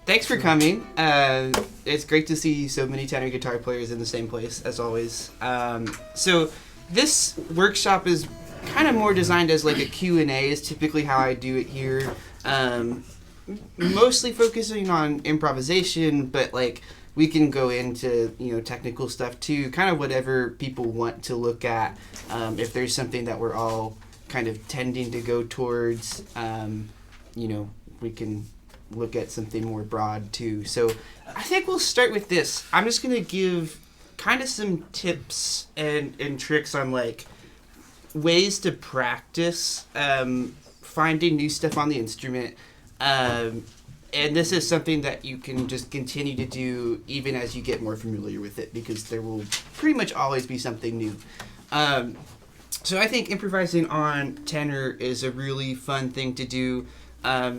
thanks for coming. It's great to see so many tenor guitar players in the same place, as always. So this workshop is kind of more designed as like a Q&A is typically how I do it here. Mostly focusing on improvisation, but like we can go into, technical stuff too, kind of whatever people want to look at. If there's something that we're all kind of tending to go towards, we can look at something more broad too. So I think we'll start with this. I'm just going to give kind of some tips and tricks on like ways to practice finding new stuff on the instrument. And this is something that you can just continue to do even as you get more familiar with it, because there will pretty much always be something new. So I think improvising on tenor is a really fun thing to do.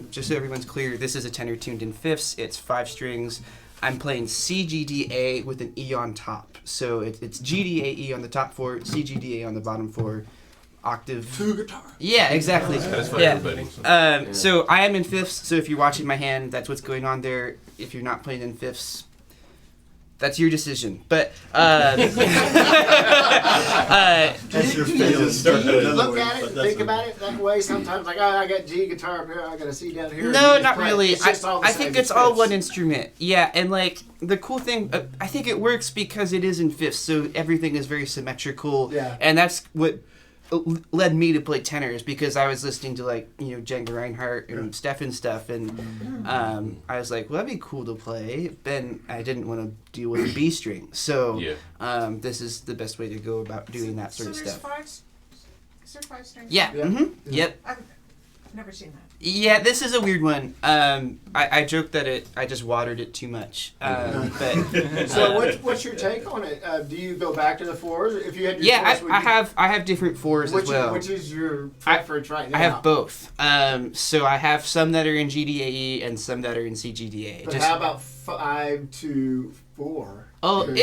Just so everyone's clear, this is a tenor tuned in fifths. It's 5 strings. I'm playing C, G, D, A with an E on top. So it's G, D, A, E on the top 4, C, G, D, A on the bottom 4. Octave. 2 guitar. Yeah, exactly. That's for everybody. So I am in fifths, so if you're watching my hand, that's what's going on there. If you're not playing in fifths, that's your decision. But Just your feelings. Look at it, think about it that way. Sometimes like, I got G guitar up here, I got a C down here. no, not really. I think it's all one instrument. Yeah, and like the cool thing, I think it works because it is in fifths, so everything is very symmetrical. Yeah. And that's what led me to play tenors, because I was listening to like Django Reinhardt and Stefan stuff, and I was like, well, that'd be cool to play. Then I didn't want to deal with a B string, so this is the best way to go about doing that sort of stuff. Is there 5 strings? Yeah. Mm-hmm. Yep. I've never seen that. Yeah, this is a weird one. I joked that I just watered it too much. But So what's your take on it? Do you go back to the 4s? If you had your 4s, I have different 4s as well. Which is your preference right now? I have both. So I have some that are in GDAE and some that are in CGDA. But how about 5 to 4? Oh,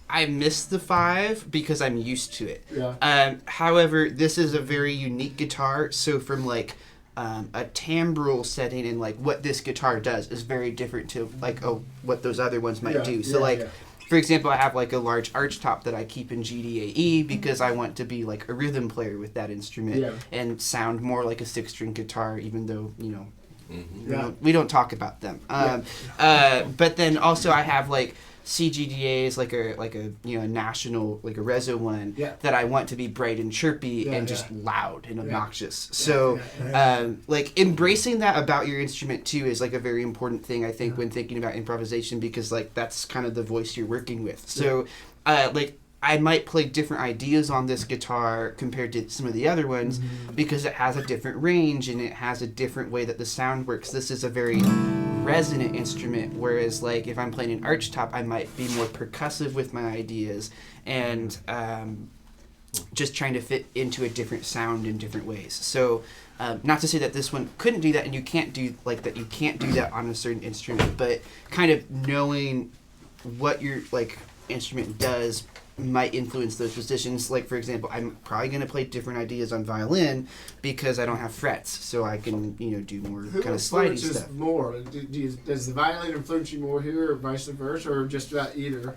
I miss the 5 because I'm used to it. Yeah. However, this is a very unique guitar, so from like a timbral setting and like what this guitar does is very different to like what those other ones might do. So for example, I have like a large arch top that I keep in GDAE because I want to be like a rhythm player with that instrument and sound more like a 6-string guitar, even though we don't talk about them. But then also I have like CGDA is like a national, like a reso one that I want to be bright and chirpy and just loud and obnoxious. So like embracing that about your instrument too is like a very important thing, I think, when thinking about improvisation, because like that's kind of the voice you're working with. So like I might play different ideas on this guitar compared to some of the other ones because it has a different range and it has a different way that the sound works. This is a very resonant instrument, whereas like if I'm playing an arch top, I might be more percussive with my ideas and just trying to fit into a different sound in different ways. So not to say that this one couldn't do that and you can't do like that, you can't do that on a certain instrument, but kind of knowing what your like instrument does might influence those positions. Like for example, I'm probably going to play different ideas on violin because I don't have frets, so I can do more kind of slidey stuff. More? Does the violin influence you more here, or vice versa, or just about either?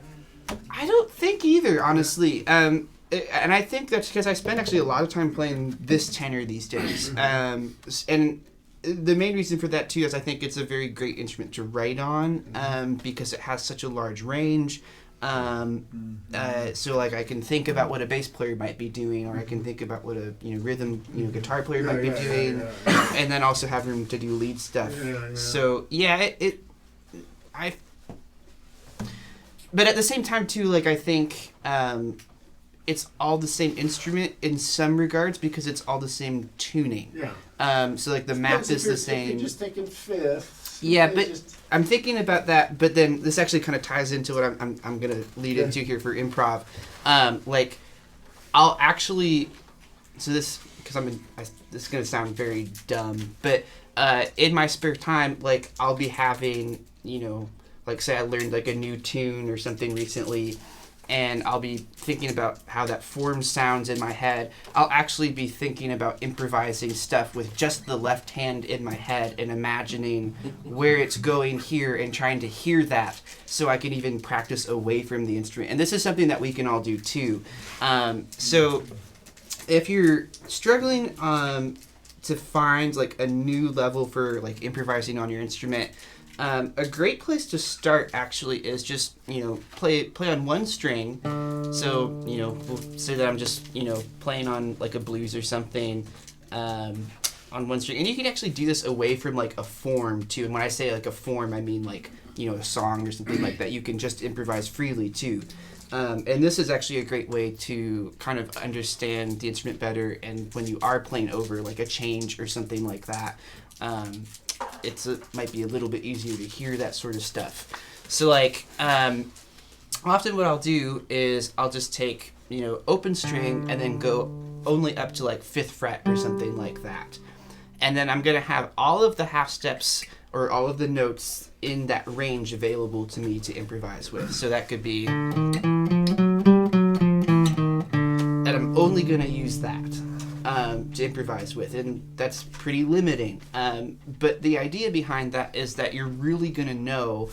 I don't think either, honestly. And I think that's because I spend actually a lot of time playing this tenor these days. And the main reason for that too is I think it's a very great instrument to write on because it has such a large range. So like I can think about what a bass player might be doing, or I can think about what a rhythm guitar player might be doing, and then also have room to do lead stuff. So but at the same time too, like I think it's all the same instrument in some regards because it's all the same tuning. So like the map is the same. If you're just thinking fifth. Yeah, but I'm thinking about that. But then this actually kind of ties into what I'm gonna lead into here for improv. Like I'll actually, so this because this is gonna sound very dumb, but in my spare time, like I'll be having like say I learned like a new tune or something recently. and I'll be thinking about how that forms sounds in my head, I'll actually be thinking about improvising stuff with just the left hand in my head and imagining where it's going here and trying to hear that so I can even practice away from the instrument. And this is something that we can all do too. So if you're struggling to find like a new level for like improvising on your instrument, a great place to start actually is just, play on one string. So, we'll say that I'm just, playing on like a blues or something on one string. And you can actually do this away from like a form too. And when I say like a form, I mean like, a song or something like that. You can just improvise freely too. And this is actually a great way to kind of understand the instrument better. And when you are playing over like a change or something like that, might be a little bit easier to hear that sort of stuff. So like, often what I'll do is I'll just take, open string and then go only up to like 5th fret or something like that. And then I'm going to have all of the half steps or all of the notes in that range available to me to improvise with. So that could be, and I'm only going to use that. To improvise with, and that's pretty limiting. But the idea behind that is that you're really going to know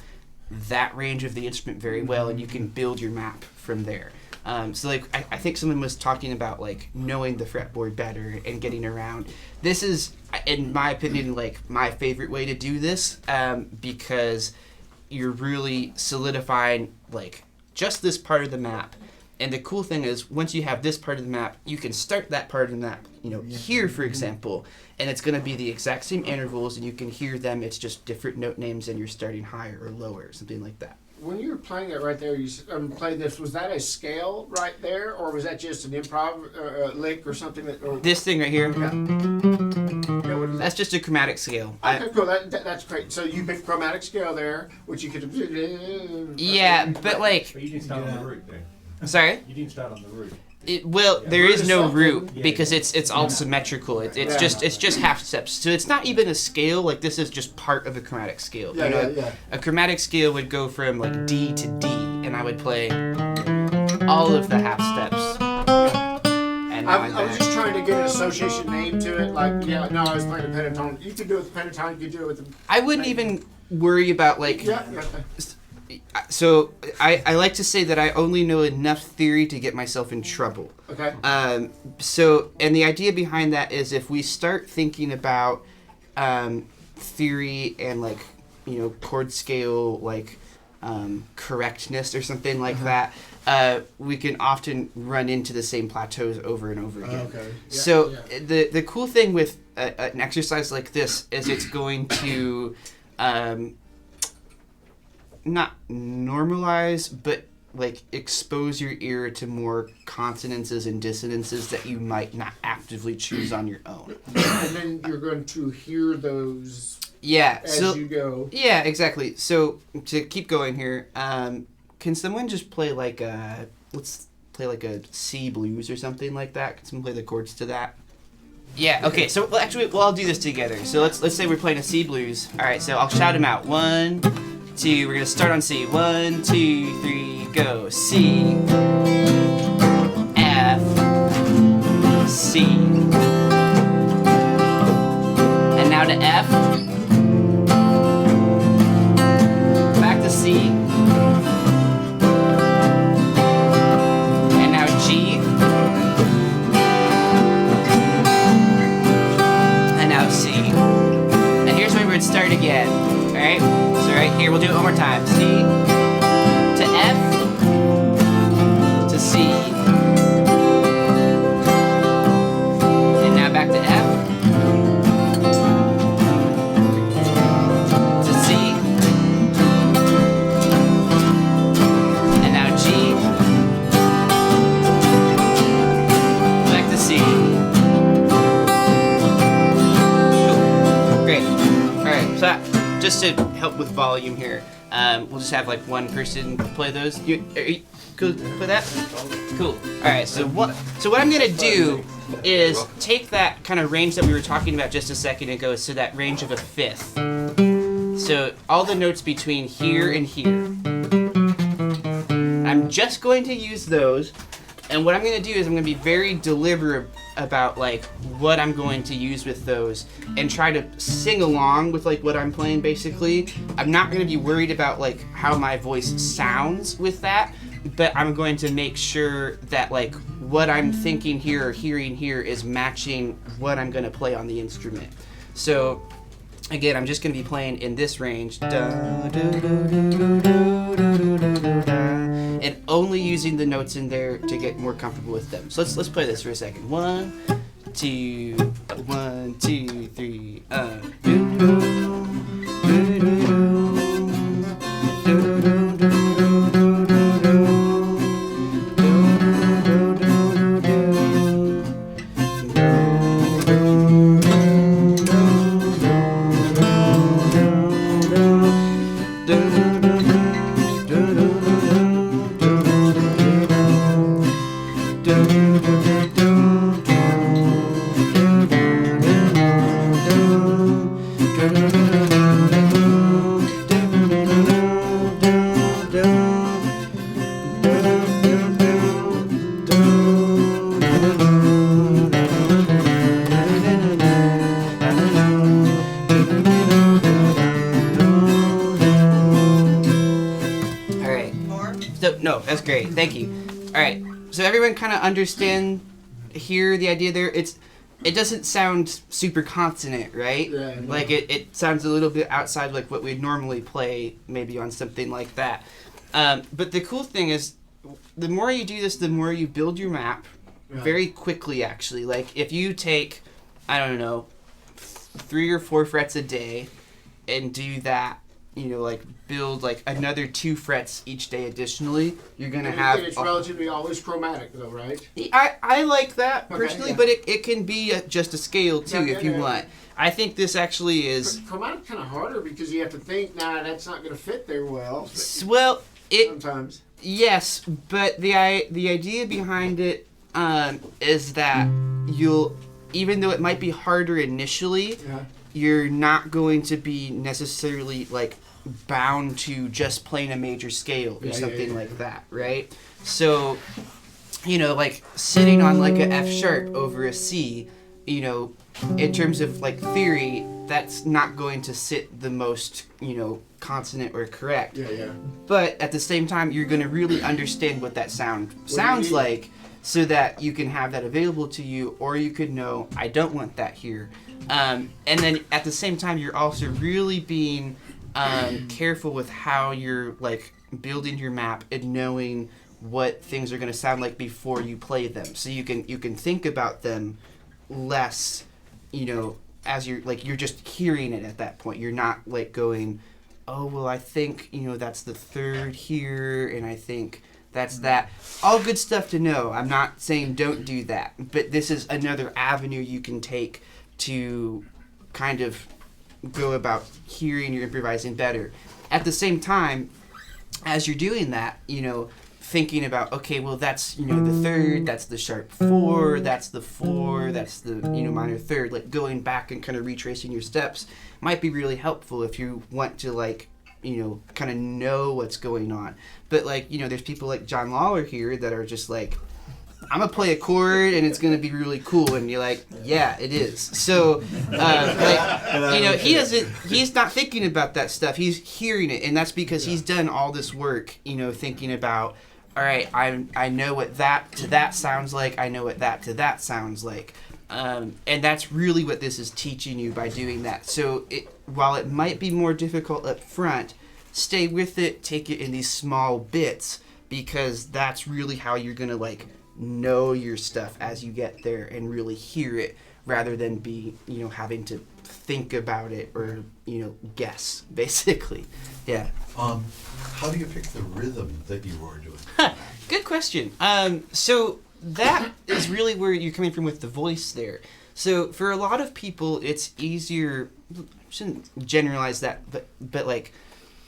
that range of the instrument very well, and you can build your map from there. So like I think someone was talking about like knowing the fretboard better and getting around. This is, in my opinion, like my favorite way to do this, because you're really solidifying like just this part of the map. And the cool thing is, once you have this part of the map, you can start that part of the map, here, for example, and it's going to be the exact same intervals, and you can hear them. It's just different note names, and you're starting higher or lower, something like that. When you were playing it right there, you played this. Was that a scale right there, or was that just an improv lick or something? This thing right here. Yeah. What is That's just a chromatic scale. Okay, cool. That's great. So you picked chromatic scale there, which you could. Yeah, but like. But you didn't start on the root, then. Sorry? You didn't start on the root. There is no root because it's all symmetrical. It's just half steps. So it's not even a scale. Like this is just part of a chromatic scale. A chromatic scale would go from like D to D, and I would play all of the half steps. And I was just trying to get an association name to it. Like I was playing a pentatone. You could do it with pentatone. You could do it with the. I wouldn't even worry about like. Yeah. So I like to say that I only know enough theory to get myself in trouble. Okay. So, and the idea behind that is if we start thinking about theory and like, chord scale, like correctness or something like that, we can often run into the same plateaus over and over again. Okay. Yeah, So the cool thing with an exercise like this is it's going to not normalize, but like expose your ear to more consonances and dissonances that you might not actively choose on your own. And then you're going to hear those as you go. Yeah, exactly. So to keep going here, can someone just play like let's play like a C blues or something like that? Can someone play the chords to that? Yeah, okay, so we'll all do this together. So let's say we're playing a C blues. Alright, so I'll shout them out. 1, 2, we're gonna start on C. 1, 2, 3, go. C, F, C. And now to F. Back to C. And now G. And now C. And here's where we'd start again. Alright? So right here, we'll do it one more time. C to F to C. And now back to F to C. And now G. Back to C. Cool. Great. Alright, so just to help with volume here, we'll just have like one person play those. Are you cool with that? Cool. All right. So what I'm gonna do is take that kind of range that we were talking about just a second ago. So that range of a fifth. So all the notes between here and here. I'm just just going to use those. And what I'm going to do is I'm going to be very deliberate about like what I'm going to use with those and try to sing along with like what I'm playing basically. I'm not going to be worried about like how my voice sounds with that, but I'm going to make sure that like what I'm thinking here or hearing here is matching what I'm going to play on the instrument. So again, I'm just going to be playing in this range. And only using the notes in there to get more comfortable with them. So let's play this for a second. 1, 2, 1, 2, 3. No, that's great. Thank you. All right. So everyone kind of understand here the idea there. It doesn't sound super consonant, right? Yeah, no. Like it sounds a little bit outside like what we'd normally play maybe on something like that. But the cool thing is the more you do this, the more you build your map very quickly actually. Like if you take, I don't know, 3 or 4 frets a day and do that, you know, like build like another 2 frets each day additionally, you're gonna have. And it's relatively always chromatic though, right? I like that personally, yeah. but it can be just a scale too if you want. I think this actually is. Chromatic's kind of harder because you have to think, nah, that's not gonna fit there well. Well, Sometimes. Yes, but the idea behind it is that you'll, even though it might be harder initially, you're not going to be necessarily like bound to just playing a major scale or something like that, right? So, you know, like sitting on like a F sharp over a C, you know, in terms of like theory, that's not going to sit the most, you know, consonant or correct. But at the same time, you're going to really understand what that sounds like, so that you can have that available to you, or you could know, I don't want that here. And then at the same time, you're also really being careful with how you're like building your map and knowing what things are going to sound like before you play them. So you can think about them less, you know, as you're just hearing it at that point. You're not like going, oh, well, I think, you know, that's the third here, and I think that's that. All good stuff to know. I'm not saying don't do that, but this is another avenue you can take to kind of go about hearing your improvising better. At the same time, as you're doing that, you know, thinking about, okay, well, that's, you know, the third, that's the sharp 4, that's the 4, that's the, you know, minor third. Like going back and kind of retracing your steps might be really helpful if you want to, like, you know, kind of know what's going on. But like, you know, there's people like John Lawler here that are just like, I'm gonna play a chord and it's gonna be really cool, and you're like, yeah, it is. So, like, you know, he's not thinking about that stuff. He's hearing it, and that's because he's done all this work, you know, thinking about, all right, I know what that to that sounds like. I know what that to that sounds like. And that's really what this is teaching you by doing that. So while it might be more difficult up front, stay with it, take it in these small bits, because that's really how you're going to like know your stuff as you get there and really hear it, rather than be, you know, having to think about it or, you know, guess, basically. Yeah. How do you pick the rhythm that you are doing? Good question. So that is really where you're coming from with the voice there. So for a lot of people, it's easier, I shouldn't generalize that, but like,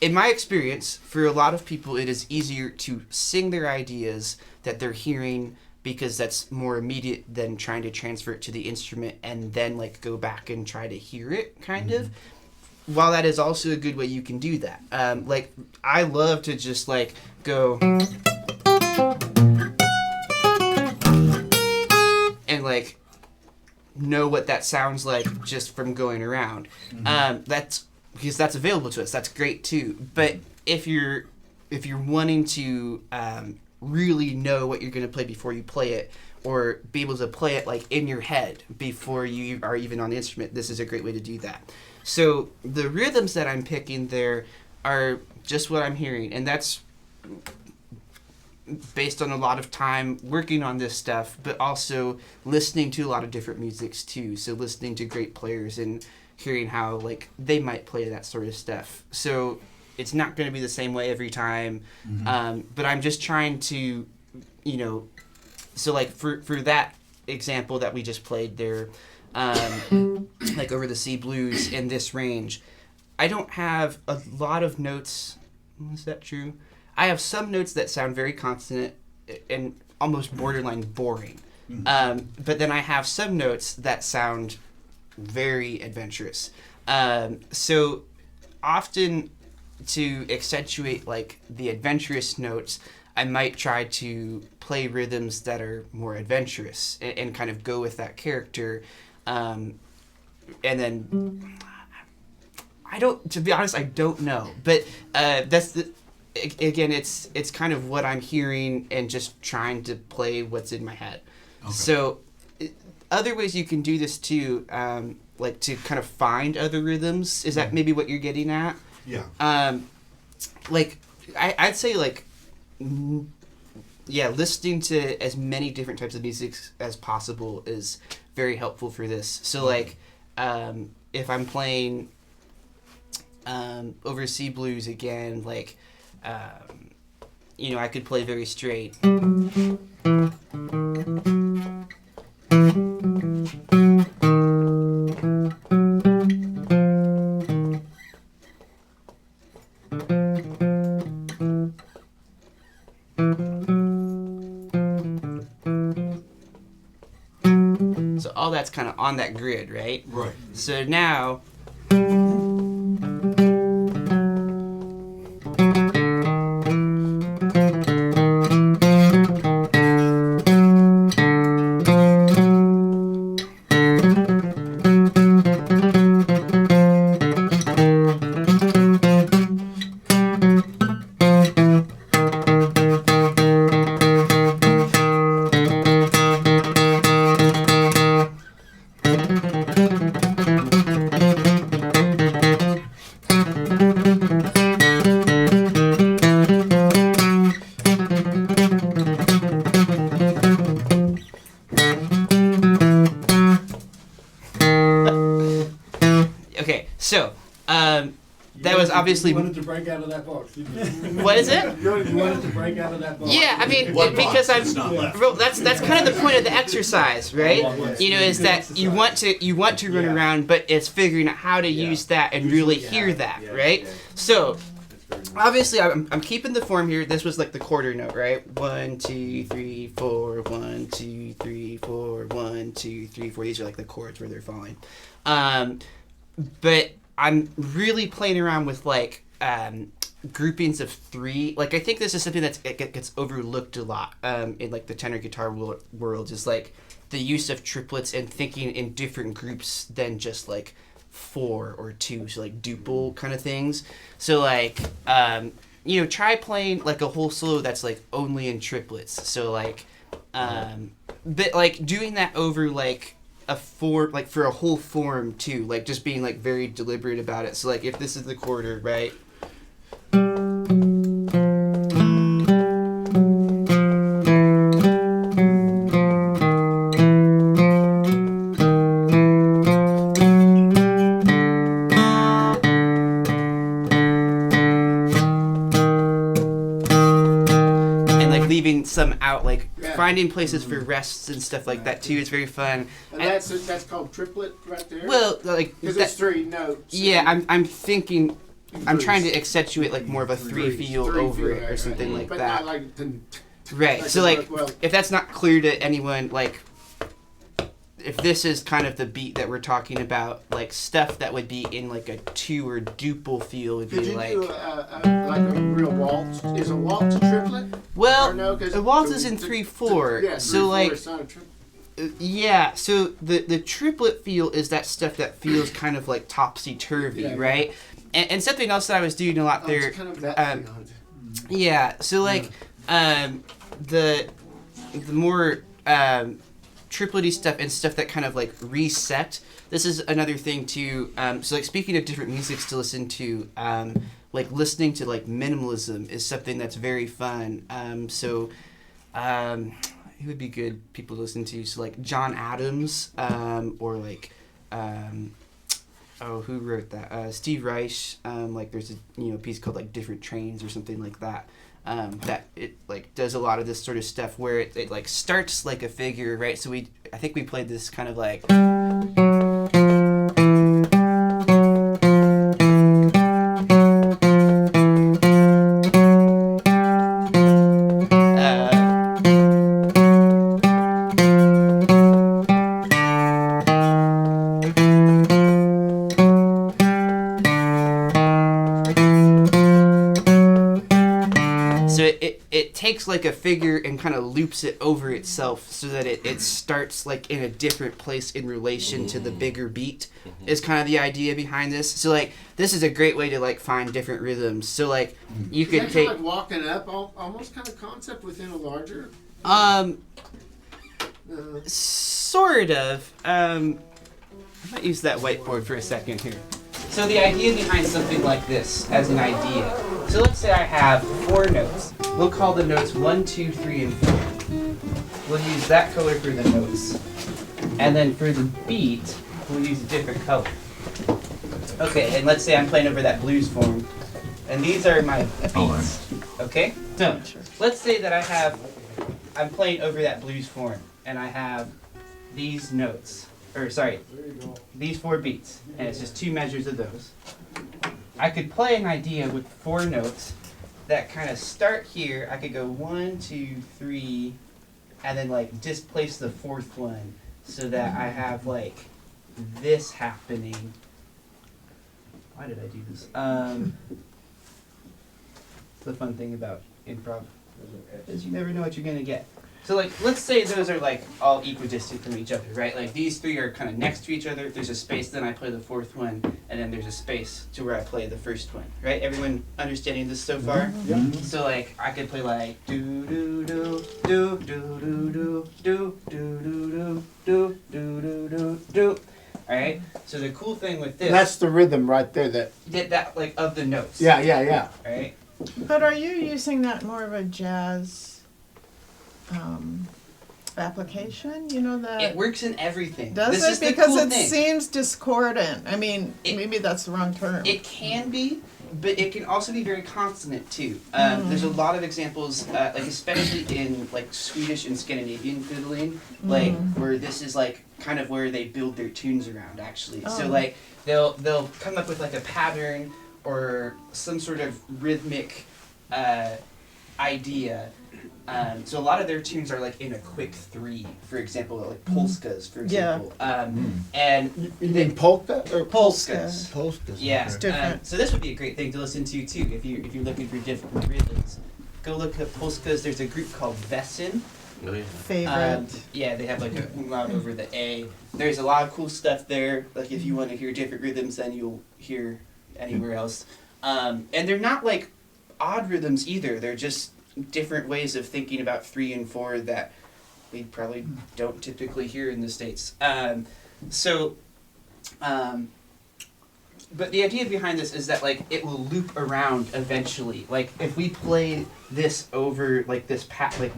in my experience, for a lot of people, it is easier to sing their ideas that they're hearing, because that's more immediate than trying to transfer it to the instrument and then like go back and try to hear it, kind of. While that is also a good way you can do that. Like, I love to just like go and like know what that sounds like just from going around. That's because that's available to us. That's great too. But if you're wanting to really know what you're going to play before you play it, or be able to play it like in your head before you are even on the instrument, this is a great way to do that. So the rhythms that I'm picking there are just what I'm hearing, and that's based on a lot of time working on this stuff, but also listening to a lot of different musics too. So listening to great players and hearing how like they might play that sort of stuff. So it's not going to be the same way every time, but I'm just trying to, so like for that example that we just played there, like Over the Sea Blues in this range, I don't have a lot of notes. Is that true? I have some notes that sound very consonant and almost borderline boring. But then I have some notes that sound very adventurous. So often to accentuate like the adventurous notes, I might try to play rhythms that are more adventurous and kind of go with that character. And then to be honest, I don't know. But again, it's kind of what I'm hearing and just trying to play what's in my head. Okay. So other ways you can do this too, like to kind of find other rhythms. Is that maybe what you're getting at? Yeah. Like I'd say like, listening to as many different types of music as possible is very helpful for this. So like, if I'm playing Over Sea Blues again, like, I could play very straight. So all that's kind of on that grid, right? Right. So now... that was obviously... You wanted to break out of that box, didn't you? What is it? You wanted to break out of that box. Yeah, I mean, One because box I'm... is not left. Well, that's kind of the point of the exercise, right? Is that you want to run around, but it's figuring out how to use that and really hear that, right? So... Obviously, I'm keeping the form here. This was like the quarter note, right? 1, 2, 3, 4, 1, 2, 3, 4, 1, 2, 3, 4. These are like the chords where they're falling. But I'm really playing around with like groupings of 3. Like I think this is something that gets overlooked a lot in like the tenor guitar world is like the use of triplets and thinking in different groups than just like 4 or 2, so like duple kind of things. So like try playing like a whole solo that's like only in triplets. So like but like doing that over like a form, like for a whole form too, like just being like very deliberate about it. So like if this is the quarter, right? Some out, like finding places for rests and stuff like that too is very fun. And that's called triplet right there. Well, like because it's 3 notes. Yeah, I'm thinking, I'm trying to accentuate like more of a 3 feel over it or something like but that. Not like right. Like so like, well, if that's not clear to anyone, like if this is kind of the beat that we're talking about, like stuff that would be in like a 2 or duple feel would be could you like. do like a real waltz? Is a waltz a triplet? Well, Or no, 'cause a waltz the- is in the- 3/4. Yeah, so 3/4, like, it's not a triplet. yeah. So the triplet feel is that stuff that feels kind of like topsy turvy, Yeah, yeah. right? And something else that I was doing a lot Oh, there. it's kind of that feel. Yeah. So like, the more triplety stuff and stuff that kind of like reset. This is another thing too. So like speaking of different musics to listen to, like listening to like minimalism is something that's very fun. Who would be good people to listen to? So like John Adams, or like, who wrote that? Steve Reich. Like there's a piece called like Different Trains or something like that. That it like does a lot of this sort of stuff where it like starts like a figure, right? So I think we played this kind of like. It takes like a figure and kind of loops it over itself so that it starts like in a different place in relation to the bigger beat is kind of the idea behind this. So like this is a great way to like find different rhythms. So like you could Is that take kind of like walking up, almost kind of concept within a larger. Sort of. I might use that whiteboard for a second here. So the idea behind something like this as an idea. So let's say I have 4 notes. We'll call the notes 1, 2, 3, and 4. We'll use that color for the notes. And then for the beat, we'll use a different color. Okay, and let's say I'm playing over that blues form. And these are my beats. Okay? So let's say that I'm playing over that blues form. And I have these notes. These 4 beats, and it's just 2 measures of those. I could play an idea with 4 notes that kind of start here. I could go 1, 2, 3, and then like displace the 4th one so that I have like this happening. Why did I do this? The fun thing about improv is you never know what you're gonna get. So like, let's say those are like all equidistant from each other, right? Like these 3 are kind of next to each other. There's a space, then I play the 4th one, and then there's a space to where I play the 1st one, right? Everyone understanding this so far? Yeah. So like, I could play like do do do do do do do do do do do do do do do. All right. So the cool thing with this, That's the rhythm right there. that like of the notes. Yeah. All right. But are you using that more of a jazz application? You know that It works in everything. does This it is the because cool it thing. seems discordant. I mean, It- maybe that's the wrong term. It can be, but it can also be very consonant too. There's a lot of examples, like especially in like Swedish and Scandinavian fiddling, like where this is like kind of where they build their tunes around actually. So Oh. like they'll come up with like a pattern or some sort of rhythmic idea. So a lot of their tunes are like in a quick 3, for example, like polskas, for example. And You mean polka or polskas. polskas? Yeah, It's different. so this would be a great thing to listen to too if you're looking for different rhythms. Go look at polskas. There's a group called Vessin. Favorite. Yeah, they have like a umlaut over the A. There's a lot of cool stuff there. Like if you want to hear different rhythms than you'll hear anywhere else. And they're not like odd rhythms either. They're just different ways of thinking about 3 and 4 that we probably don't typically hear in the States. But the idea behind this is that like it will loop around eventually. Like if we play this over like this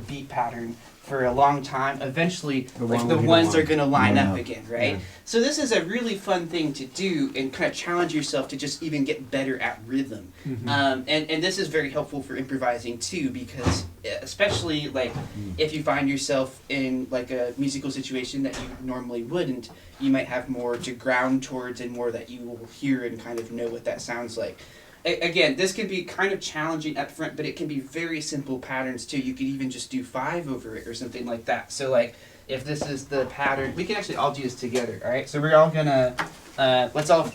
beat pattern for a long time, eventually like the ones are gonna line up again, right? Yeah. So this is a really fun thing to do and kind of challenge yourself to just even get better at rhythm. And this is very helpful for improvising too, because especially like if you find yourself in like a musical situation that you normally wouldn't, you might have more to ground towards and more that you will hear and kind of know what that sounds like. Again, this can be kind of challenging up front, but it can be very simple patterns too. You could even just do 5 over it or something like that. So like, if this is the pattern, we can actually all do this together, all right? So we're all gonna, let's all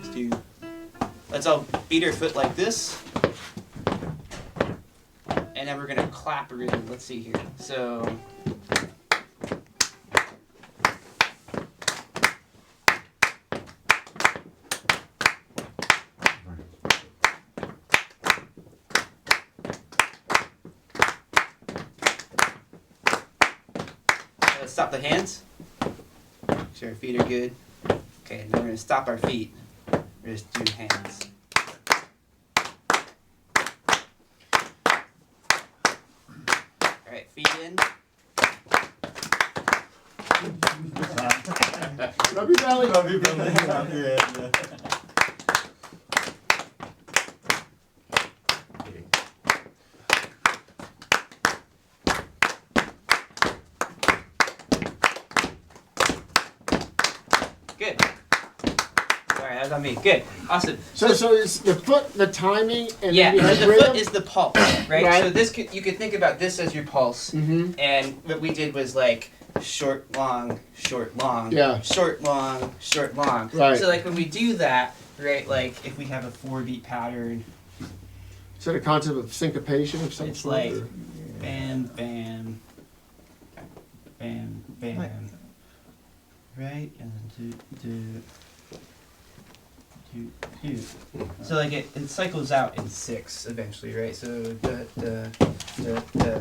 beat our foot like this. and then we're gonna clap a rhythm. Let's see here. So. Let's stop the hands. Make sure our feet are good. Okay, now we're gonna stop our feet. We're just do hands. All right, feet in. Rub your belly. Rub your belly. Yeah. Good. All right, that's on me. Good. Awesome. So is the foot the timing and Yeah, then you have the rhythm? foot is the pulse, right? Right. So this you could think about this as your pulse, and what we did was like short, long, Yeah. short, long, short, long. Right. So like when we do that, right? Like if we have a 4-beat pattern, Is that a concept of syncopation of some it's sort? like or- bam, bam, bam, bam, Like- right? And then do. So like it cycles out in 6 eventually, right? So da da da da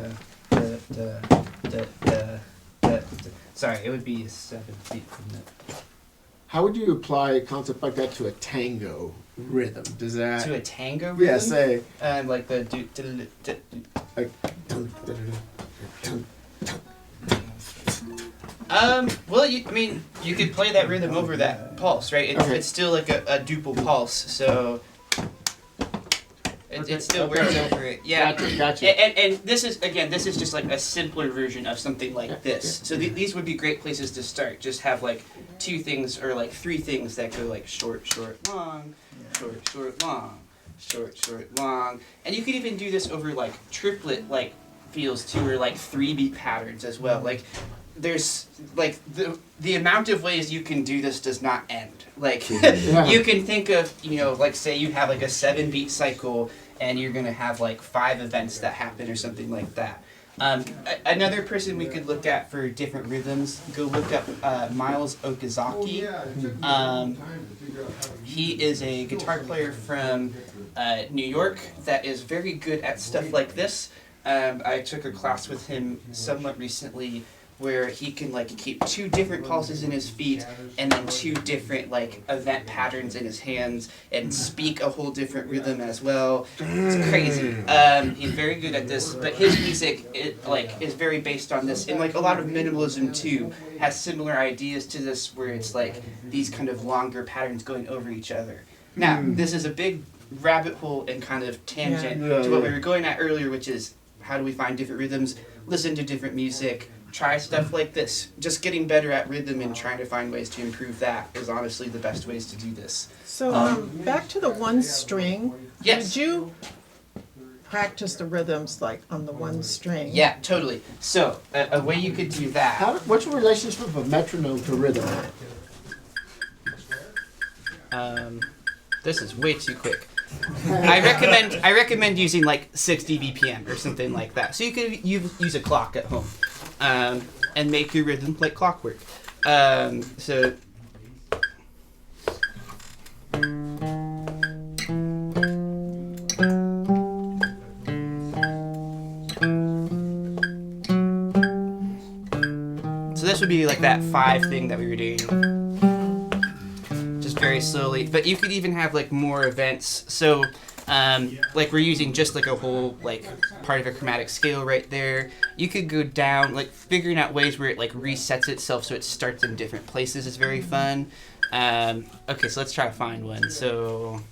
da da da da da. Sorry, it would be 7 beat from the How would you apply a concept like that to a tango rhythm? Does that? to a tango rhythm. Yeah, say. Like the do. Like, dun, dun, dun, dun, dun. Well, you could play that rhythm over that pulse, right? It's, Okay. it's still like a duple pulse, so it still works over it. Yeah. Gotcha. And this is just like a simpler version of something like this. So these would be great places to start. Just have like 2 things or like 3 things that go like short, short, long, short, short, long, short, short, long. And you could even do this over like triplet like feels too, or like 3-beat patterns as well. Like there's like the amount of ways you can do this does not end. Like you can think of, like say you have like a 7-beat cycle and you're gonna have like 5 events that happen or something like that. Another person we could look at for different rhythms, go look up Miles Okazaki. He is a guitar player from New York that is very good at stuff like this. I took a class with him somewhat recently where he can like keep 2 different pulses in his feet and then 2 different like event patterns in his hands and speak a whole different rhythm as well. It's crazy. He's very good at this, but his music is very based on this, and like a lot of minimalism too has similar ideas to this, where it's like these kind of longer patterns going over each other. Now, this is a big rabbit hole and kind of tangent to what we were going at earlier, which is how do we find different rhythms, listen to different music, try stuff like this. Just getting better at rhythm and trying to find ways to improve that is honestly the best ways to do this. So back to the 1 string. Yes. Did you practice the rhythms like on the 1 string? Yeah, totally. So a way you could do that. What's the relationship of a metronome to rhythm? This is way too quick. I recommend using like 60 BPM or something like that. So you could use a clock at home, and make your rhythm like Clockwork. So. So this would be like that 5 thing that we were doing. Just very slowly. But you could even have like more events. So like we're using just like a whole like part of a chromatic scale right there. You could go down, like figuring out ways where it like resets itself so it starts in different places is very fun. Okay, so let's try to find one. So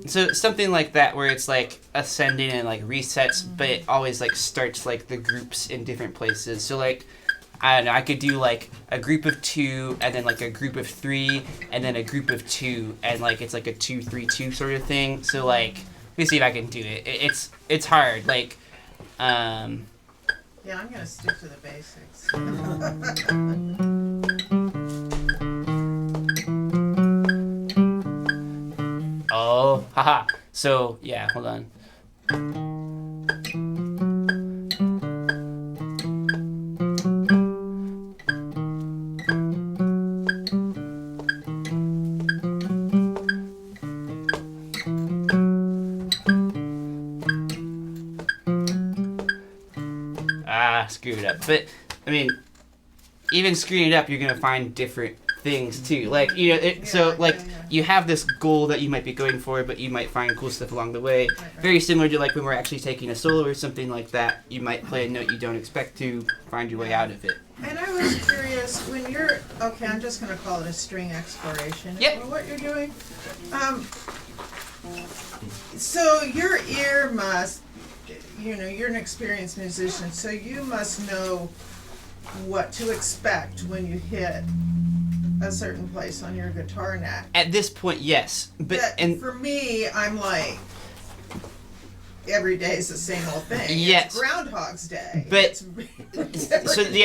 So something like that where it's like ascending and like resets, but it always like starts like the groups in different places. So like I don't know, I could do like a group of 2 and then like a group of 3 and then a group of 2 and like it's like a 2-3-2 sort of thing. So like let me see if I can do it. It's hard. Like Yeah, I'm gonna stick to the basics. oh, haha. So yeah, hold on. Screw it up. But I mean, even screwing it up, you're gonna find different things too. Like you have this goal that you might be going for, but you might find cool stuff along the way. Right. Very similar to like when we're actually taking a solo or something like that. You might play a note you don't expect to, find your way out of it. And I was curious, when you're, okay, I'm just gonna call it a string exploration. Yep. Is what you're doing. So your ear must, you're an experienced musician, so you must know what to expect when you hit a certain place on your guitar neck. At this point, yes. But for me, I'm like, every day is the same old thing. Yes. It's Groundhog's Day. But It's so the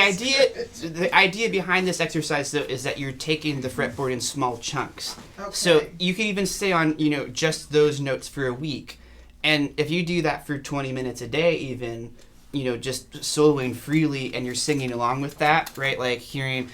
idea behind this exercise though is that you're taking the fretboard in small chunks. Okay. So you can even stay on, just those notes for a week. And if you do that for 20 minutes a day even, just soloing freely and you're singing along with that, right? Like hearing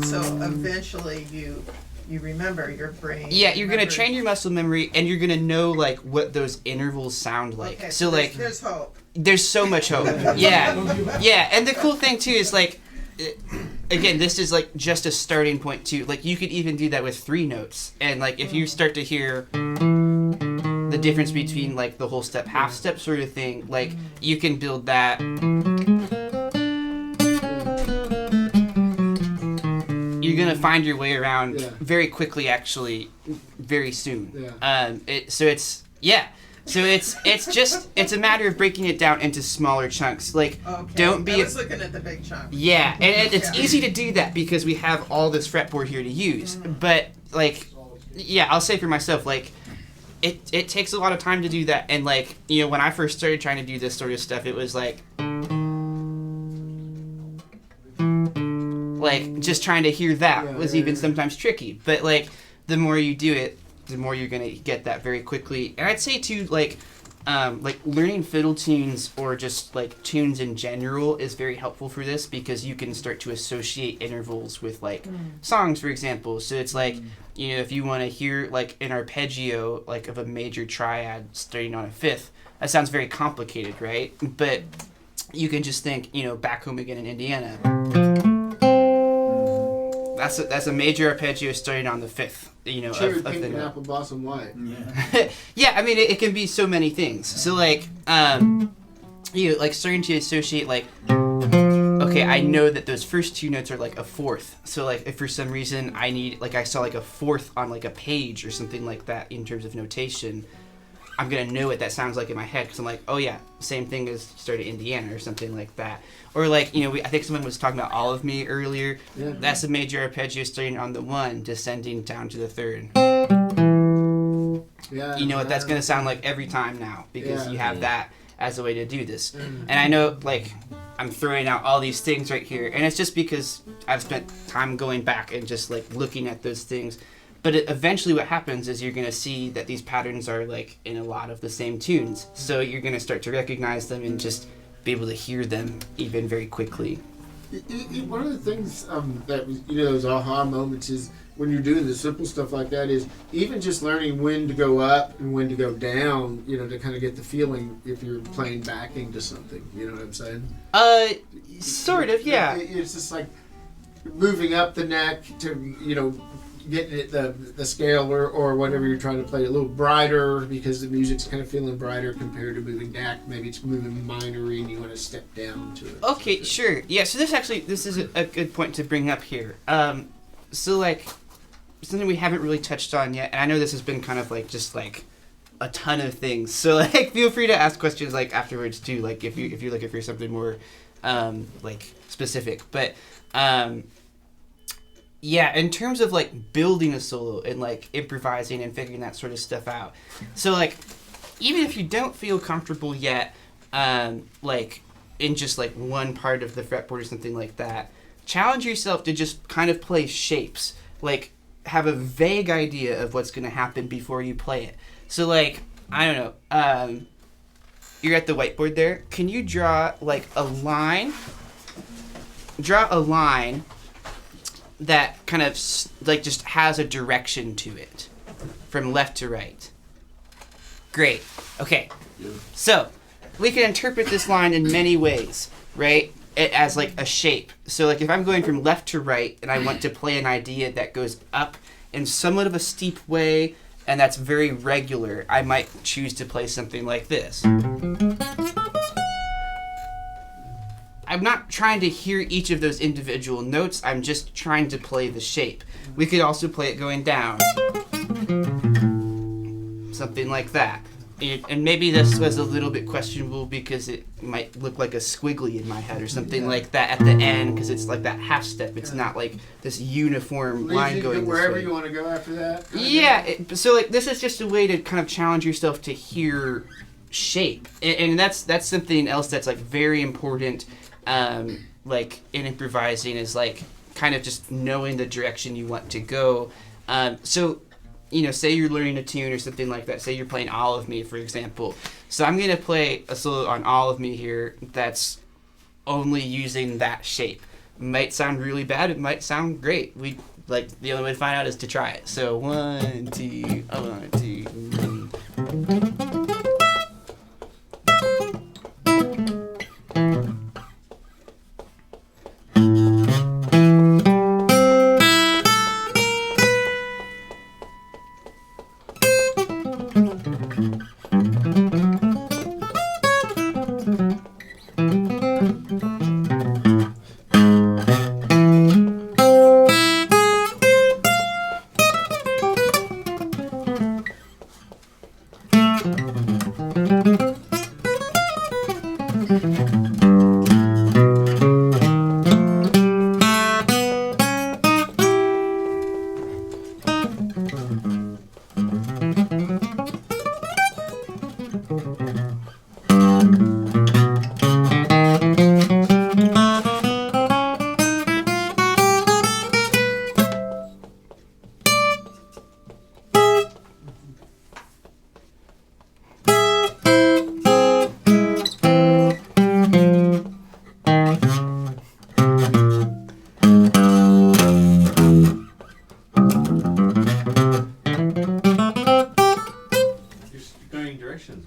So eventually you remember your brain. Yeah, you're gonna train your muscle memory, and you're gonna know like what those intervals sound like. Okay, so like, there's hope. There's so much hope. Yeah, and the cool thing too is like, again, this is like just a starting point too. Like you could even do that with 3 notes, and like if you start to hear the difference between like the whole step, half step sort of thing, like you can build that. You're gonna find your way around very quickly, actually, very soon. So it's a matter of breaking it down into smaller chunks. Like, don't be. I was looking at the big chunk. Yeah, and it's easy to do that because we have all this fretboard here to use. But like, yeah, I'll say for myself, like, it takes a lot of time to do that. And like, when I first started trying to do this sort of stuff, it was like just trying to hear that was even sometimes tricky. But like, the more you do it, the more you're gonna get that very quickly. And I'd say too, like learning fiddle tunes or just like tunes in general is very helpful for this because you can start to associate intervals with like songs, for example. So it's like, if you want to hear like an arpeggio like of a major triad starting on a 5th, that sounds very complicated, right? But you can just think, Back Home Again in Indiana. That's a major arpeggio starting on the 5th, Cherry of pink the and note. apple blossom white. Yeah. Yeah, I mean, it can be so many things. So like, like starting to associate like, okay, I know that those first 2 notes are like a 4th. So like, if for some reason I saw like a 4th on like a page or something like that in terms of notation, I'm gonna know what that sounds like in my head because I'm like, oh yeah, same thing as started Indiana or something like that. Or like, I think someone was talking about All of Me earlier. Yeah. That's a major arpeggio starting on the 1, descending down to the 3rd. Yeah. You know what that's gonna sound like every time now because you have that as a way to do this. Mm. And I know like I'm throwing out all these things right here, and it's just because I've spent time going back and just like looking at those things. But eventually what happens is you're going to see that these patterns are like in a lot of the same tunes. So you're going to start to recognize them and just be able to hear them even very quickly. One of the things that was, those aha moments is when you're doing the simple stuff like that is even just learning when to go up and when to go down, to kind of get the feeling if you're playing backing to something. You know what I'm saying? Sort of, yeah. It's just like moving up the neck to, getting it the scale or whatever you're trying to play a little brighter because the music's kind of feeling brighter compared to moving back. Maybe it's moving minor and you want to step down to it. Okay, sure. Yeah, so this is a good point to bring up here. So like something we haven't really touched on yet, and I know this has been kind of like just like a ton of things. So like, feel free to ask questions like afterwards too. Like if you're looking for something more like specific, but yeah, in terms of like building a solo and like improvising and figuring that sort of stuff out. So like, even if you don't feel comfortable yet, like in just like one part of the fretboard or something like that, challenge yourself to just kind of play shapes. Like, have a vague idea of what's going to happen before you play it. So like, I don't know, you're at the whiteboard there. Can you draw like a line? Draw a line that kind of like just has a direction to it from left to right. Great. Okay. So we can interpret this line in many ways, right? As like a shape. So like if I'm going from left to right and I want to play an idea that goes up in somewhat of a steep way and that's very regular, I might choose to play something like this. I'm not trying to hear each of those individual notes, I'm just trying to play the shape. We could also play it going down. Something like that. And maybe this was a little bit questionable because it might look like a squiggly in my head or something like that at the end because it's like that half step. It's not like this uniform line going this wherever way. you want to go after that. Yeah, so like this is just a way to kind of challenge yourself to hear shape, and that's something else that's like very important, like in improvising is like kind of just knowing the direction you want to go. So. You know, say you're learning a tune or something like that. Say you're playing All of Me, for example. So I'm going to play a solo on All of Me here that's only using that shape. It might sound really bad. It might sound great. The only way to find out is to try it. So 1, 2, 1, 2, 3.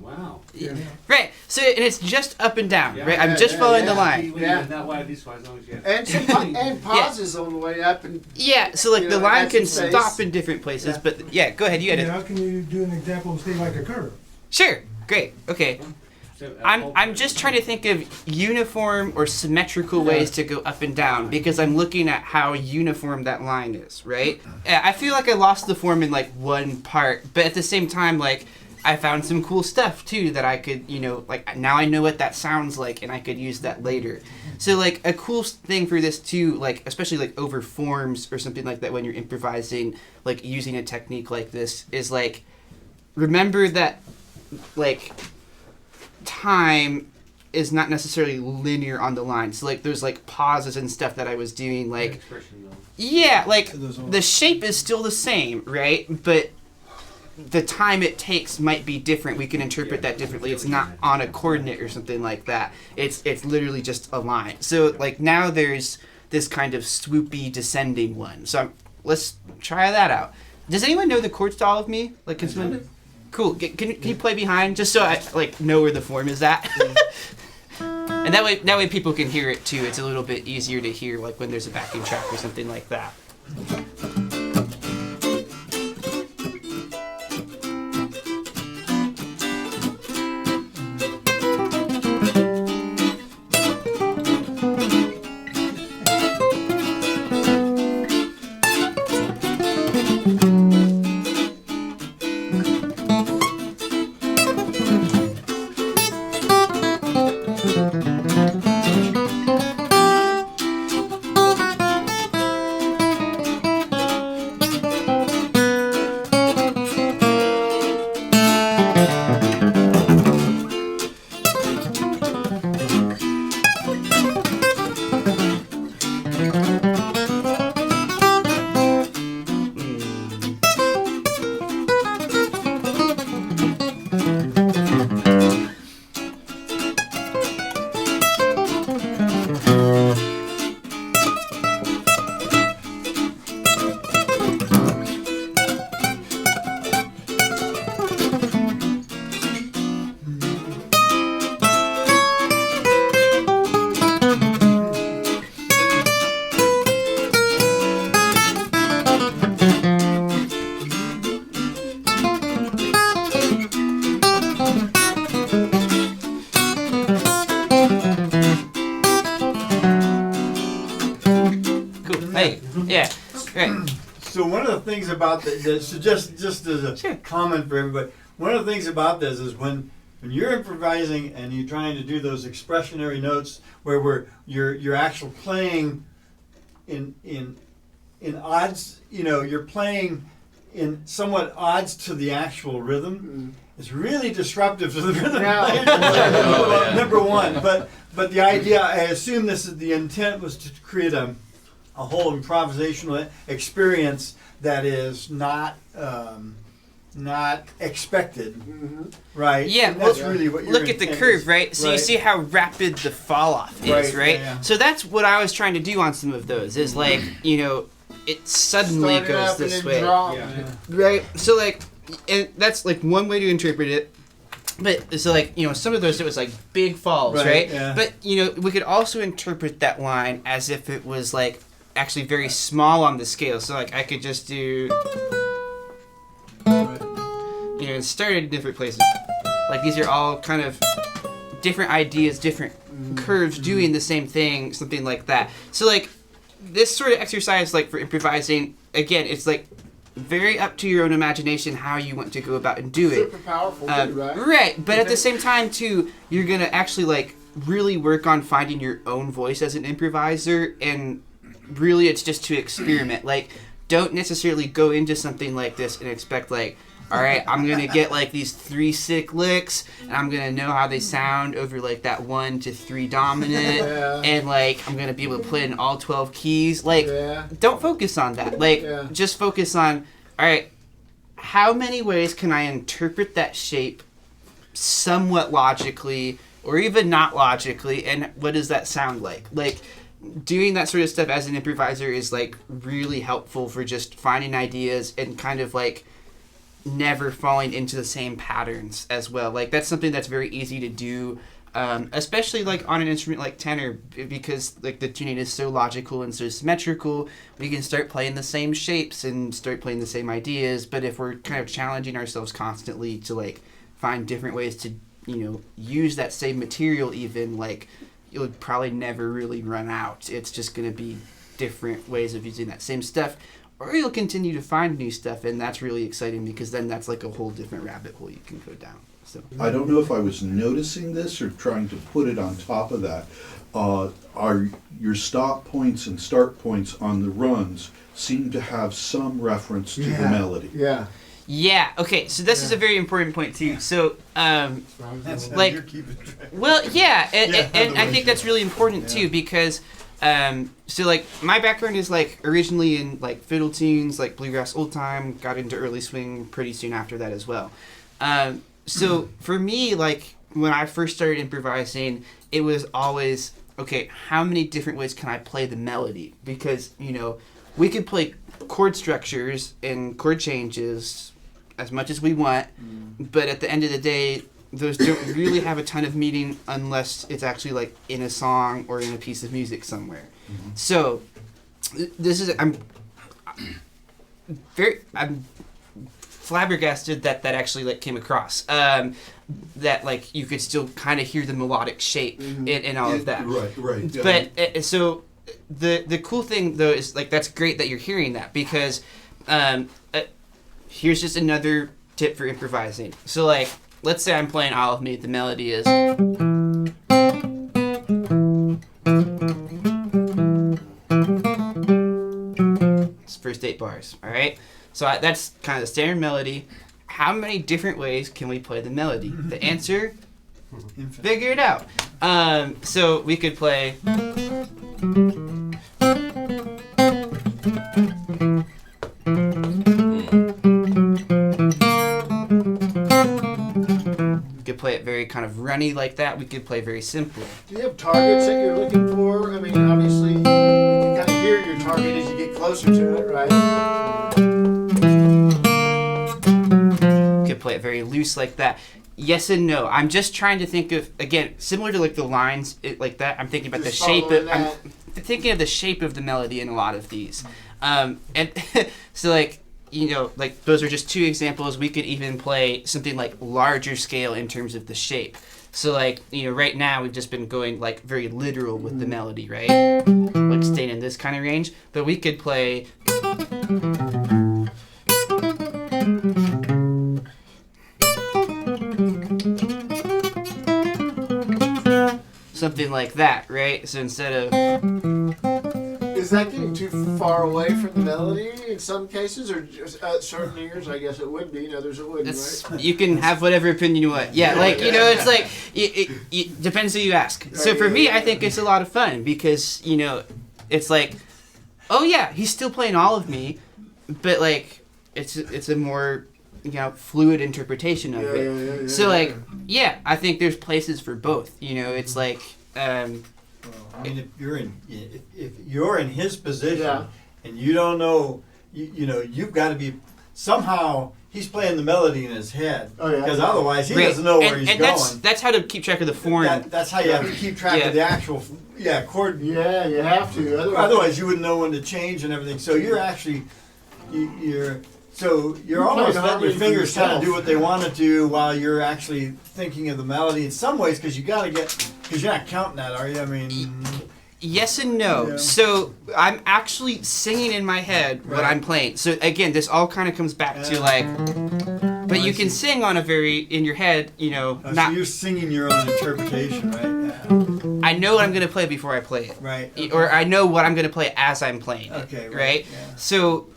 Wow. Yeah. Right. So and it's just up and down, Yeah, right? I'm just following the line. Yeah. That way, this way, as long as you have. And pauses on the way up and Yeah. So like You the know, line that's can in place. stop in different places, Yeah. but yeah, go ahead. You got it. How can you do an example of say like a curve? Sure. Great. Okay. So, I'm just trying to think of uniform or symmetrical ways to go up and down because I'm looking at how uniform that line is, right? I feel like I lost the form in like one part, but at the same time, like I found some cool stuff too that I could, you know, like now I know what that sounds like and I could use that later. So like a cool thing for this too, like especially like over forms or something like that when you're improvising, like using a technique like this is like, remember that like time is not necessarily linear on the line. So like there's like pauses and stuff that I was doing like expression, though. yeah, like the shape is still the same, right? But the time it takes might be different. We can interpret that differently. It's not on a coordinate or something like that. It's literally just a line. So like now there's this kind of swoopy descending one. So let's try that out. Does anyone know the chords to All of Me? Like can someone? Cool. Can you play behind just so I like know where the form is at? And that way people can hear it too. It's a little bit easier to hear like when there's a backing track or something like that. things about this, so just as a Sure. comment for everybody, one of the things about this is when you're improvising and you're trying to do those expressionary notes where you're actually playing in odds, you're playing in somewhat odds to the actual rhythm. It's really disruptive to the rhythm. Yeah. Number one, but the idea, I assume the intent was to create a whole improvisational experience that is not expected, right? Yeah, And that's well, really what your look at the intent curve, is. right? So you see how rapid the fall off is, Right, right? yeah. So that's what I was trying to do on some of those. Is like, it suddenly Started goes up and this then way, dropped. Yeah. right? So like, and that's like one way to interpret it. But so like, some of those it was like big falls, Right, right? yeah. But we could also interpret that line as if it was like actually very small on the scale. So like I could just do, and start in different places. Like these are all kind of different ideas, different curves doing the same thing, something like that. So like this sort of exercise, like for improvising, again, it's like very up to your own imagination how you want to go about and do it. Super powerful, too, right? Right, but at the same time too, you're gonna actually like really work on finding your own voice as an improviser, and really it's just to experiment. Like, don't necessarily go into something like this and expect like, all right, I'm gonna get like these 3 sick licks, and I'm gonna know how they sound over like that 1 to 3 dominant, Yeah. and like I'm gonna be able to play in all 12 keys. Like, Yeah. don't focus on that. Like, Yeah. just focus on, all right, how many ways can I interpret that shape somewhat logically, or even not logically, and what does that sound like? Like, doing that sort of stuff as an improviser is like really helpful for just finding ideas and kind of like never falling into the same patterns as well. Like that's something that's very easy to do, especially like on an instrument like tenor, because like the tuning is so logical and so symmetrical. We can start playing the same shapes and start playing the same ideas. But if we're kind of challenging ourselves constantly to like find different ways to use that same material, even like you'll probably never really run out. It's just going to be different ways of using that same stuff. Or you'll continue to find new stuff, and that's really exciting because then that's like a whole different rabbit hole you can go down. So I don't know if I was noticing this or trying to put it on top of that. Are your stop points and start points on the runs seem to have some reference to the melody? Yeah. yeah, okay. So this is a very important point too. So That's how Like- you're keeping track. well, yeah, and I otherwise think that's really important too because. So like my background is like originally in like fiddle tunes, like bluegrass old time, got into early swing pretty soon after that as well. So for me, like when I first started improvising, it was always, okay, how many different ways can I play the melody? Because, we could play chord structures and chord changes as much as we want, but at the end of the day, those don't really have a ton of meaning unless it's actually like in a song or in a piece of music somewhere. So this is I'm flabbergasted that actually like came across that like you could still kind of hear the melodic shape in all of that. Right. But so the cool thing though is like that's great that you're hearing that because here's just another tip for improvising. So like let's say I'm playing All of Me, the melody is it's first 8 bars, all right? So that's kind of the standard melody. How many different ways can we play the melody? The answer, figure it out. So we could play we could play it very kind of runny like that. We could play very simple. Do you have targets that you're looking for? I mean, obviously, you can kind of hear your target as you get closer to it, right? Could play it very loose like that. Yes and no. I'm just trying to think of, again, similar to like the lines like that. I'm thinking about Just the shape of. following I'm that. thinking of the shape of the melody in a lot of these, and so like like those are just 2 examples. We could even play something like larger scale in terms of the shape. So like right now we've just been going like very literal with the melody, right? Like staying in this kind of range, but we could play. something like that, right? So instead of Is that getting too far away from the melody in some cases, or just, certain ears? I guess it would be. In others, it wouldn't. it's, Right? you can have whatever opinion you want. Yeah, like you know, it's like it depends who you ask. So for me, I think it's a lot of fun because you know, it's like, oh yeah, he's still playing all of me, but like it's a more fluid interpretation of it. So like I think there's places for both. You know, it's like. I mean, if you're in his position and you don't know, you know, you've got to be somehow. He's playing the melody in his head because otherwise he doesn't know where he's going. That's how to keep track of the form. That's how you have to keep track of the actual chord. Yeah, you have to. Otherwise, you wouldn't know when to change and everything. So you're actually you're almost letting your fingers kind of do what they want to do while you're actually thinking of the melody in some ways because you're not counting that, are you? I mean, yes and no. Yeah. So I'm actually singing in my head what I'm playing. So again, this all kind of comes back to like, but you can sing on in your head, you know. So you're singing your own interpretation, right? Yeah. I know what I'm gonna play before I play it, right? Okay. Or I know what I'm gonna play as I'm playing it, okay, right? Yeah. So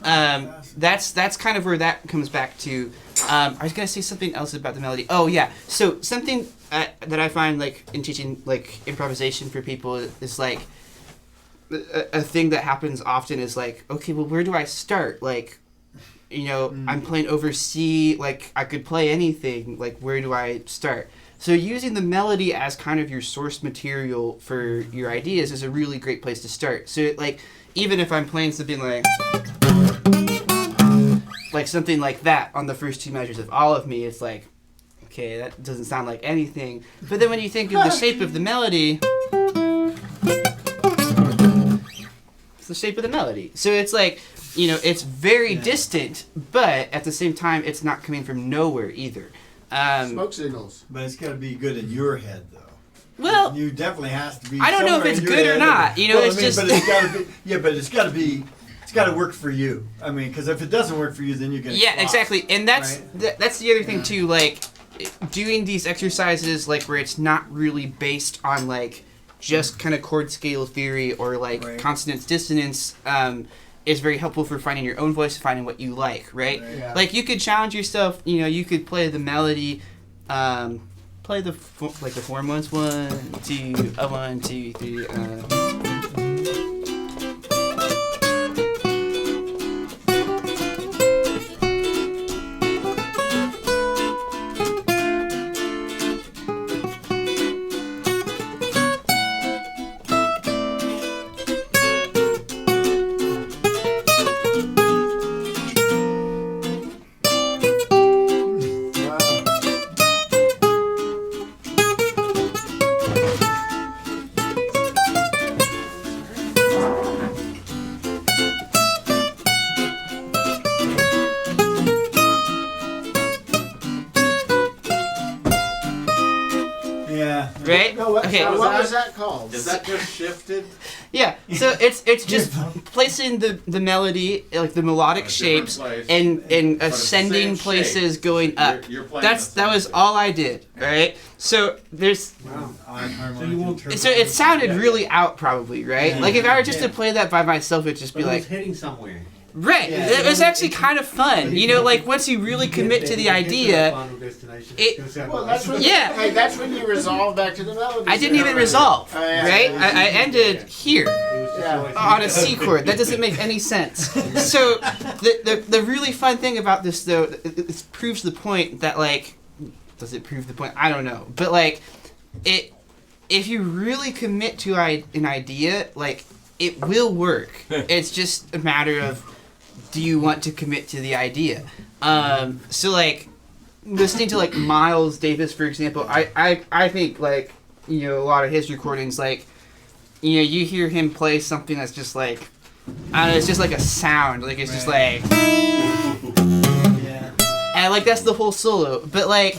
that's kind of where that comes back to. I was gonna say something else about the melody. Oh yeah, so something that I find like in teaching like improvisation for people is like a thing that happens often is like, okay, well, where do I start? Like, you know, I'm playing over C, like I could play anything. Like, where do I start? So using the melody as kind of your source material for your ideas is a really great place to start. So like, even if I'm playing something like something like that on the first two measures of all of me, it's like, okay, that doesn't sound like anything. But then when you think of the shape of the melody, it's the shape of the melody. So it's like, you know, it's very distant, but at the same time, it's not coming from nowhere either. Smoke signals. But it's got to be good in your head, though. Well, you definitely has to be. I don't know if it's good or not. You know, well, it's just. But it's got to be. Yeah, but it's got to be. It's got to work for you. I mean, because if it doesn't work for you, then you're gonna. Yeah, exactly, and that's right? That's the other thing too. Like, doing these exercises, like where it's not really based on like just kind of chord scale theory or like consonance dissonance. Is very helpful for finding your own voice, finding what you like, right? Yeah. Like you could challenge yourself. You know, you could play the melody, play the form once, 1, 2, 1, 2, 3. Right? No, what, okay. what was that called? Is that just shifted? Yeah. So it's just placing the melody, like the melodic shapes, in ascending places going up. You're playing that was all I did, right? So there's. Wow. So it sounded really out, probably, right? Yeah. like if I were just to play that by myself, it'd just be like. hitting somewhere. Right. Yeah. It was actually kind of fun. You know, like once you really commit to the idea, Well, that's when, Yeah. hey, that's when you resolve back to the melody. I didn't even resolve, yeah. right? I ended here. Yeah. On a C chord. That doesn't make any sense. So the really fun thing about this though, it proves the point that like, does it prove the point? I don't know. But like, if you really commit to an idea, like it will work. It's just a matter of, do you want to commit to the idea? So like, listening to like Miles Davis, for example, I think like, you know, a lot of his recordings, like, you know, you hear him play something that's just like, I don't know, it's just like a sound, like it's just like, Yeah. and like that's the whole solo. But like,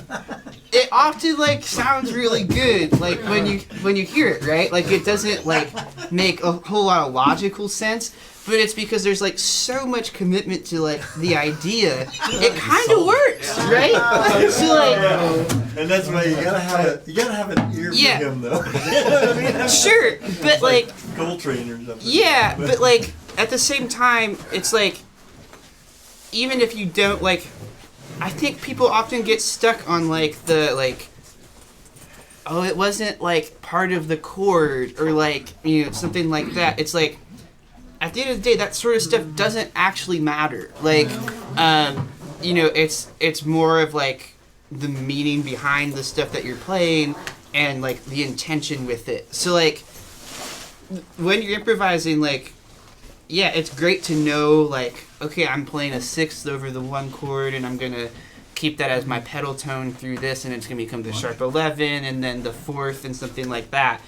it often like sounds really good, like when you hear it, right? Like it doesn't like make a whole lot of logical sense, but it's because there's like so much commitment to like the idea. It kind of works, right? So like, and that's why you gotta have an ear Yeah. for him though. You know what I mean? sure, but like. Coltrane or something. Yeah, but like at the same time, it's like even if you don't like, I think people often get stuck on like the like, oh, it wasn't like part of the chord or like something like that. It's like at the end of the day, that sort of stuff doesn't actually matter. Like, it's more of like the meaning behind the stuff that you're playing and like the intention with it. So like. When you're improvising, like, yeah, it's great to know, like, okay, I'm playing a sixth over the one chord, and I'm gonna keep that as my pedal tone through this, and it's gonna become the sharp 11, and then the fourth, and something like that.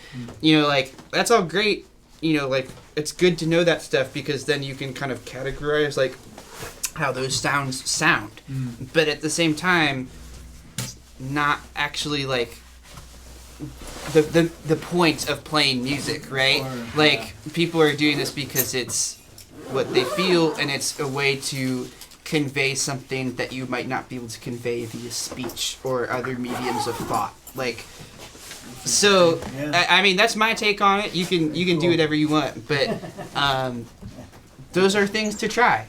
Like, that's all great. Like, it's good to know that stuff because then you can kind of categorize, like, how those sounds sound. But at the same time, not actually, like, the point of playing music, right? Like people are doing this because it's what they feel and it's a way to convey something that you might not be able to convey via speech or other mediums of thought. Like so I mean that's my take on it. You can do whatever you want, but those are things to try.